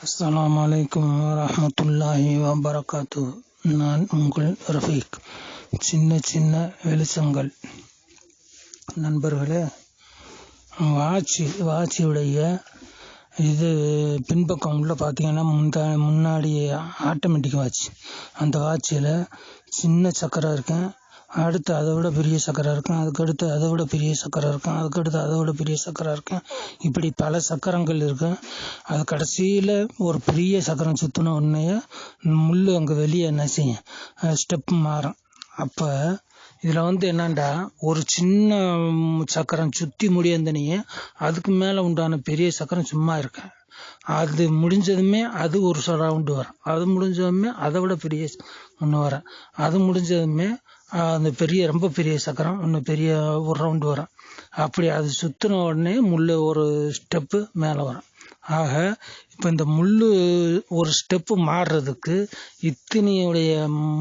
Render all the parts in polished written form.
அஸ்ஸலாமு அலைக்கும் வரஹ்மத்துல்லாஹி வபரகாத்துஹு. நான் உங்கள் ரஃபீக். சின்ன சின்ன வெளிச்சங்கள். நண்பர்களே, வாட்சியுடைய இது பின்பக்கம் உள்ள பார்த்தீங்கன்னா முன்னாடி ஆட்டோமேட்டிக் வாட்ச். அந்த வாட்சில் சின்ன சக்கரம் இருக்கேன், அடுத்து அதை விட பெரிய சக்கரம் இருக்கும், அதுக்கடுத்து அதை விட பெரிய சக்கரம் இருக்கும், அதுக்கடுத்து அதை விட பெரிய சக்கரம் இருக்கும். இப்படி பல சக்கரங்கள் இருக்கும். அது கடைசியில் ஒரு பெரிய சக்கரம் சுற்றின உடனே முள் அங்கே வெளியே என்ன செய்யும், ஸ்டெப் மாறும். அப்போ இதில் என்னண்டா, ஒரு சின்ன சக்கரம் சுற்றி முடியந்தனையே அதுக்கு மேலே உண்டான பெரிய சக்கரம் சும்மா இருக்கேன். அது முடிஞ்சதுமே அது ஒரு ரவுண்டு வரும், அது முடிஞ்சதுமே அதை விட பெரிய ஒன்று வரும், அது முடிஞ்சதுமே அந்த ரொம்ப பெரிய சக்கரம் ஒன்று பெரிய ஒரு ரவுண்டு வரும். அப்படி அது சுற்றின உடனே முள் ஒரு ஸ்டெப்பு மேலே வரும். ஆக இப்போ இந்த முள் ஒரு ஸ்டெப்பு மாறுறதுக்கு இத்தனையுடைய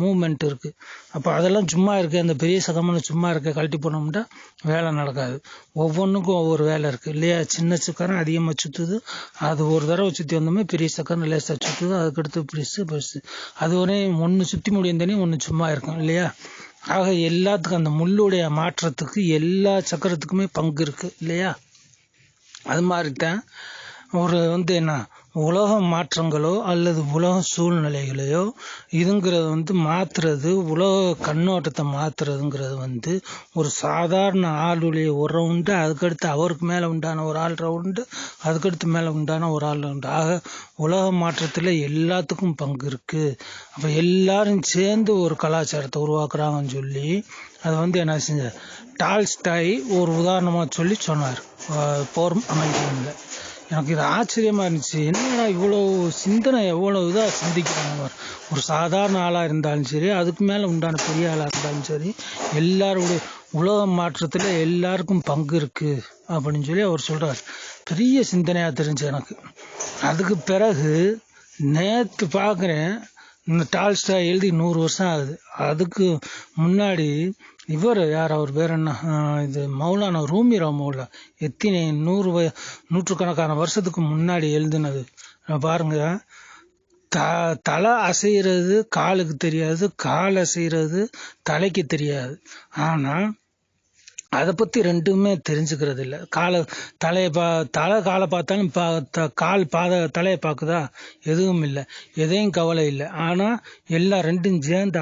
மூமெண்ட் இருக்குது. அப்போ அதெல்லாம் சும்மா இருக்குது, அந்த பெரிய சக்கரமான சும்மா இருக்க கழட்டி போனோம்னா வேலை நடக்காது. ஒவ்வொன்றுக்கும் ஒவ்வொரு வேலை இருக்குது இல்லையா. சின்ன சக்கரம் அதிகமாக சுற்றுது, அது ஒரு தடவை சுற்றி வந்தோமே பெரிய சக்கரம் லேசாக சுற்றுது, அதுக்கடுத்து பெருசு அது ஒன்று சுற்றி முடிந்தனே ஒன்று சும்மா இருக்கும் இல்லையா. ஆக எல்லாத்துக்கும் அந்த முள்ளுடைய மாற்றத்துக்கு எல்லா சக்கரத்துக்குமே பங்கு இருக்குது இல்லையா. அது மாதிரி தான் ஒரு என்ன உலக மாற்றங்களோ அல்லது உலக சூழ்நிலைகளையோ இதுங்கிறது மாற்றுறது, உலக கண்ணோட்டத்தை மாற்றுறதுங்கிறது ஒரு சாதாரண ஆளுடைய ஒரு ரவுண்டு, அதுக்கடுத்து அவருக்கு மேலே உண்டான ஒரு ஆள் ரவுண்டு, அதுக்கடுத்து மேலே உண்டான ஒரு ஆள் ரவுண்டு. ஆக உலக மாற்றத்தில் எல்லாத்துக்கும் பங்கு இருக்குது. அப்போ எல்லாரும் சேர்ந்து ஒரு கலாச்சாரத்தை உருவாக்குறாங்கன்னு சொல்லி அது என்ன செஞ்ச டால்ஸ்டாய் ஒரு உதாரணமாக சொல்லி சொன்னார் போர் அமைதியில். எனக்கு இது ஆச்சரியமாக இருந்துச்சு. என்னடா இவ்வளோ சிந்தனை, எவ்வளோ இதாக சிந்திக்கிறாங்க. ஒரு சாதாரண ஆளாக இருந்தாலும் சரி, அதுக்கு மேலே உண்டான பெரிய ஆளாக இருந்தாலும் சரி, எல்லாருடைய உலக மாற்றத்தில் எல்லாருக்கும் பங்கு இருக்குது அப்படின்னு சொல்லி அவர் சொல்கிறார். பெரிய சிந்தனையாக தெரிஞ்சு எனக்கு. அதுக்கு பிறகு நேற்று பார்க்குறேன், இந்த டால்ஸ்டாய் எழுதி 100 வருஷம் ஆகுது. அதுக்கு முன்னாடி யார் அவர் பேர் என்ன, இது மௌலானா ரூமி ரஹ்மத்துல்லாஹி எத்தனை நூற்றுக்கணக்கான வருஷத்துக்கு முன்னாடி எழுதுனது பாருங்க. தலை அசைகிறது காலுக்கு தெரியாது, கால் அசைகிறது தலைக்கு தெரியாது. ஆனால் அதை பற்றி ரெண்டுமே தெரிஞ்சுக்கிறது இல்லை. தலை காலை பார்த்தாலும் கால் தலையை பார்க்குதா, எதுவும் இல்லை, எதையும் கவலை இல்லை. ஆனால் எல்லாம் ரெண்டும் சேர்ந்து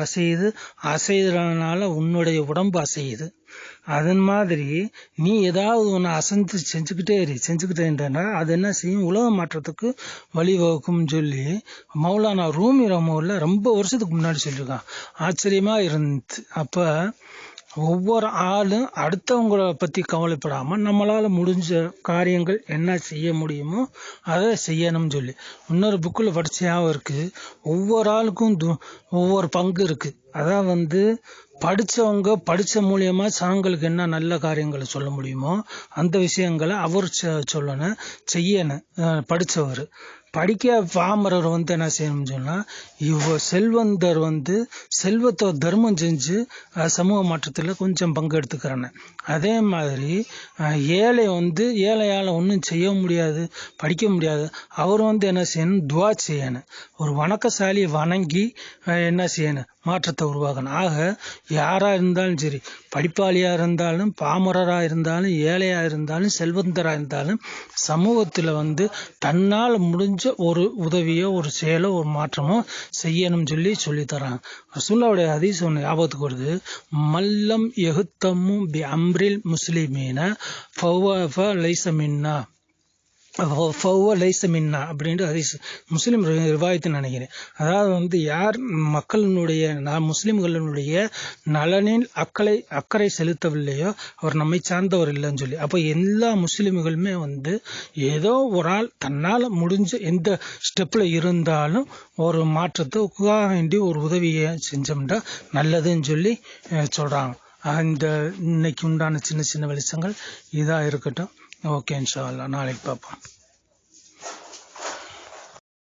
அசைகிறதுனால உன்னுடைய உடம்பு அசையுது. அதன் மாதிரி நீ ஏதாவது ஒன்று அசைந்து செஞ்சுக்கிட்டேன்றா அது என்ன செய்யும், உலக மாற்றத்துக்கு வழிவகுக்கும்னு சொல்லி மௌலானா ரூமி ரஹ்மத்துல்லாஹி ரொம்ப வருஷத்துக்கு முன்னாடி சொல்லியிருக்கான். ஆச்சரியமாக இருந்துச்சு. அப்போ ஒவ்வொரு ஆளும் அடுத்தவங்களை பற்றி கவலைப்படாமல் நம்மளால் முடிஞ்ச காரியங்கள் என்ன செய்ய முடியுமோ அதை செய்யணும்னு சொல்லி இன்னொரு புக்கில் படிச்சாவும் இருக்குது. ஒவ்வொரு ஆளுக்கும் ஒவ்வொரு பங்கு இருக்குது. அதான் படித்த மூலியமா ஜனங்களுக்கு என்ன நல்ல காரியங்களை சொல்ல முடியுமோ அந்த விஷயங்களை அவர் சொல்லணும், செய்யணும். படித்தவர் படிக்க பாமரர் என்ன செய்யணும்னு சொன்னால், செல்வந்தர் செல்வத்தை தர்மம் செஞ்சு சமூக மாற்றத்தில் கொஞ்சம் பங்கு எடுத்துக்கிறேன்னு. அதே மாதிரி ஏழை ஏழையால் ஒன்றும் செய்ய முடியாது, படிக்க முடியாது. அவர் என்ன செய்யணும், துவா செய்யணும். ஒரு வணக்கசாலியை வணங்கி என்ன செய்யணும், மாற்றத்தை உருவாக்கணும். ஆக யாராக இருந்தாலும் சரி, படிப்பாளியாக இருந்தாலும் பாமரராக இருந்தாலும் ஏழையாக இருந்தாலும் செல்வந்தராக இருந்தாலும் சமூகத்தில் தன்னால் முடிஞ்ச ஒரு உதவியோ ஒரு செயலோ ஒரு மாற்றமோ செய்யணும்னு சொல்லித்தராங்க. ரசூலுல்லாஹ்வுடைய ஹதீஸ் ஒன்று ஞாபகத்துக்கு வருது. மல்லம் யஹ்தமு பி அம்ரில் முஸ்லிமீன ஃபஹுவ லைஸ மின்னா அப்படின்ட்டு ஹதீஸ் முஸ்லீம் ரிவாயத்து நினைக்கிறேன். அதாவது யார் முஸ்லிம்களுடைய நலனில் அக்கறை செலுத்தவில்லையோ அவர் நம்மை சார்ந்தவர் இல்லைன்னு சொல்லி. அப்போ எல்லா முஸ்லிம்களுமே ஏதோ ஒரு ஆள் தன்னால் முடிஞ்ச எந்த ஸ்டெப்பில் இருந்தாலும் ஒரு மாற்றத்தை வேண்டி ஒரு உதவியை செஞ்சோம்னா நல்லதுன்னு சொல்லி சொல்கிறாங்க. இன்னைக்கு உண்டான சின்ன சின்ன வெளிச்சங்கள் இதாக இருக்கட்டும். ஓகே, இன்ஷா அல்லாஹ் நாளைக்கு பார்ப்போம்.